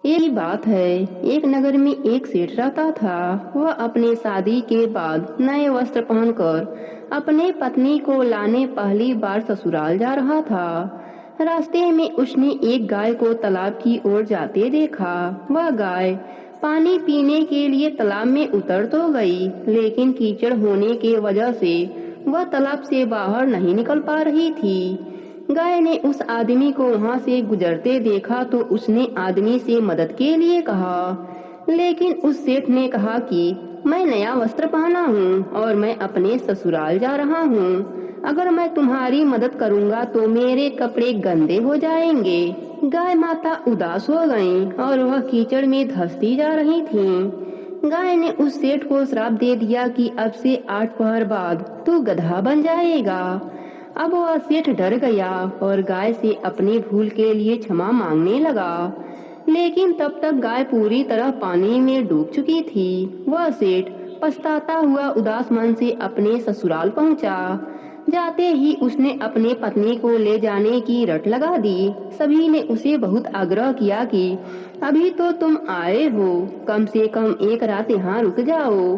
यही बात है। एक नगर में एक सेठ रहता था। वह अपने शादी के बाद नए वस्त्र पहनकर अपने पत्नी को लाने पहली बार ससुराल जा रहा था। रास्ते में उसने एक गाय को तालाब की ओर जाते देखा। वह गाय पानी पीने के लिए तालाब में उतर तो गई, लेकिन कीचड़ होने के वजह से वह तालाब से बाहर नहीं निकल पा रही थी। गाय ने उस आदमी को वहां से गुजरते देखा तो उसने आदमी से मदद के लिए कहा, लेकिन उस सेठ ने कहा कि मैं नया वस्त्र पहना हूँ और मैं अपने ससुराल जा रहा हूँ। अगर मैं तुम्हारी मदद करूँगा तो मेरे कपड़े गंदे हो जाएंगे। गाय माता उदास हो गईं और वह कीचड़ में धंसती जा रही थीं। गाय ने उस सेठ को श्राप दे दिया कि अब से 8 पहर बाद तू गधा बन जाएगा। अब वह सेठ डर गया और गाय से अपनी भूल के लिए क्षमा मांगने लगा, लेकिन तब तक गाय पूरी तरह पानी में डूब चुकी थी। वह सेठ पछताता हुआ उदास मन से अपने ससुराल पहुंचा। जाते ही उसने अपने पत्नी को ले जाने की रट लगा दी। सभी ने उसे बहुत आग्रह किया कि अभी तो तुम आए हो, कम से कम एक रात यहाँ रुक जाओ,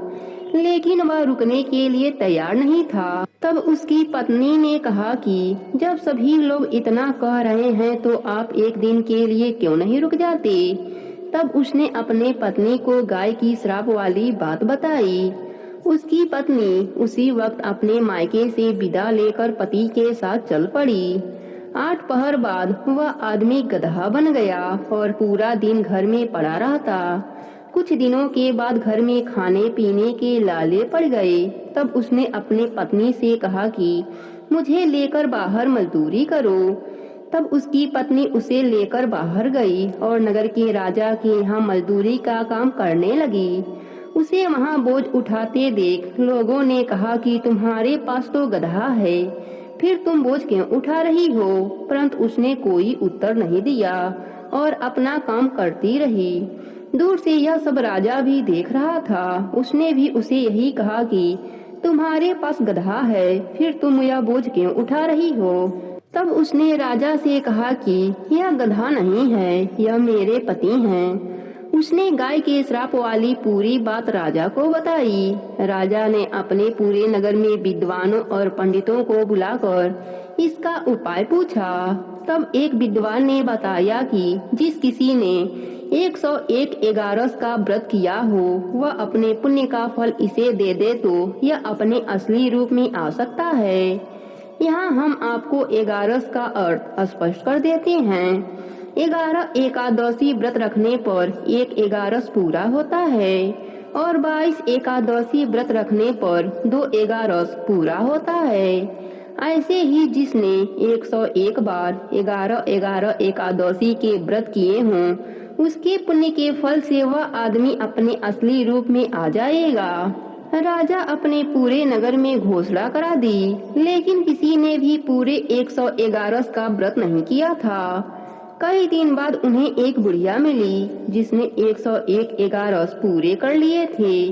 लेकिन वह रुकने के लिए तैयार नहीं था। तब उसकी पत्नी ने कहा कि जब सभी लोग इतना कह रहे हैं तो आप एक दिन के लिए क्यों नहीं रुक जाते। तब उसने अपने पत्नी को गाय की श्राप वाली बात बताई। उसकी पत्नी उसी वक्त अपने मायके से विदा लेकर पति के साथ चल पड़ी। 8 पहर बाद वह आदमी गधा बन गया और पूरा दिन घर में पड़ा रहता। कुछ दिनों के बाद घर में खाने पीने के लाले पड़ गए। तब उसने अपने पत्नी से कहा कि मुझे लेकर बाहर मजदूरी करो। तब उसकी पत्नी उसे लेकर बाहर गई और नगर के राजा के यहाँ मजदूरी का काम करने लगी। उसे वहाँ बोझ उठाते देख लोगों ने कहा कि तुम्हारे पास तो गधा है, फिर तुम बोझ क्यों उठा रही हो। परंतु उसने कोई उत्तर नहीं दिया और अपना काम करती रही। दूर से यह सब राजा भी देख रहा था। उसने भी उसे यही कहा कि तुम्हारे पास गधा है, फिर तुम यह बोझ क्यों उठा रही हो। तब उसने राजा से कहा कि यह गधा नहीं है, यह मेरे पति हैं। उसने गाय के श्राप वाली पूरी बात राजा को बताई। राजा ने अपने पूरे नगर में विद्वानों और पंडितों को बुलाकर इसका उपाय पूछा। तब एक विद्वान ने बताया कि जिस किसी ने 101 एगारस का व्रत किया हो वह अपने पुण्य का फल इसे दे दे तो यह अपने असली रूप में आ सकता है। यहाँ हम आपको एगारस का अर्थ स्पष्ट कर देते हैं। 11 एकादशी व्रत रखने पर एक एगारस पूरा होता है और 22 एकादशी व्रत रखने पर 2 एगारस पूरा होता है। ऐसे ही जिसने 101 बार 11-11 एकादशी के व्रत किए हों उसके पुण्य के फल से वह आदमी अपने असली रूप में आ जाएगा। राजा अपने पूरे नगर में घोषणा करा दी, लेकिन किसी ने भी पूरे 111 का व्रत नहीं किया था। कई दिन बाद उन्हें एक बुढ़िया मिली जिसने 101 एगारस पूरे कर लिए थे।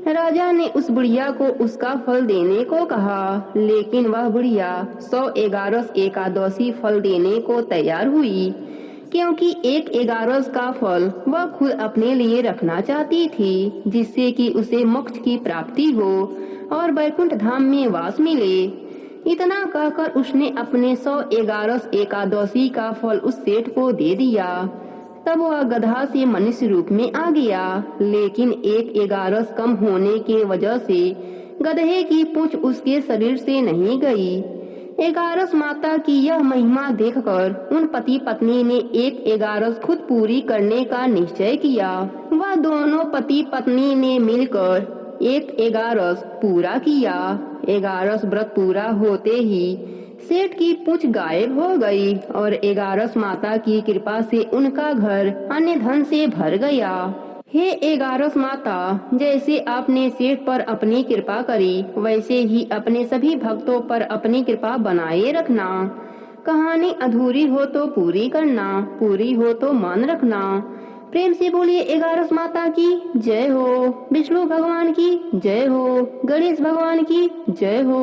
राजा ने उस बुढ़िया को उसका फल देने को कहा, लेकिन वह बुढ़िया 100 एगारस एकादशी फल देने को तैयार हुई, क्योंकि 1 एगारस का फल वह खुद अपने लिए रखना चाहती थी, जिससे कि उसे मोक्ष की प्राप्ति हो और वैकुंठ धाम में वास मिले। इतना कहकर उसने अपने 100 एगारस एकादशी का फल उस सेठ को दे दिया। तब वह गधा से मनुष्य रूप में आ गया, लेकिन 1 एगारस कम होने के वजह से गधे की पूंछ उसके शरीर से नहीं गई। एगारस माता की यह महिमा देखकर उन पति पत्नी ने 1 एगारस खुद पूरी करने का निश्चय किया। वह दोनों पति पत्नी ने मिलकर 1 एगारस पूरा किया। एगारस व्रत पूरा होते ही सेठ की पूंछ गायब हो गई और एगारस माता की कृपा से उनका घर अन्य धन से भर गया। हे एगारस माता, जैसे आपने सेठ पर अपनी कृपा करी वैसे ही अपने सभी भक्तों पर अपनी कृपा बनाए रखना। कहानी अधूरी हो तो पूरी करना, पूरी हो तो मान रखना। प्रेम से बोलिए एगारस माता की जय हो, विष्णु भगवान की जय हो, गणेश भगवान की जय हो।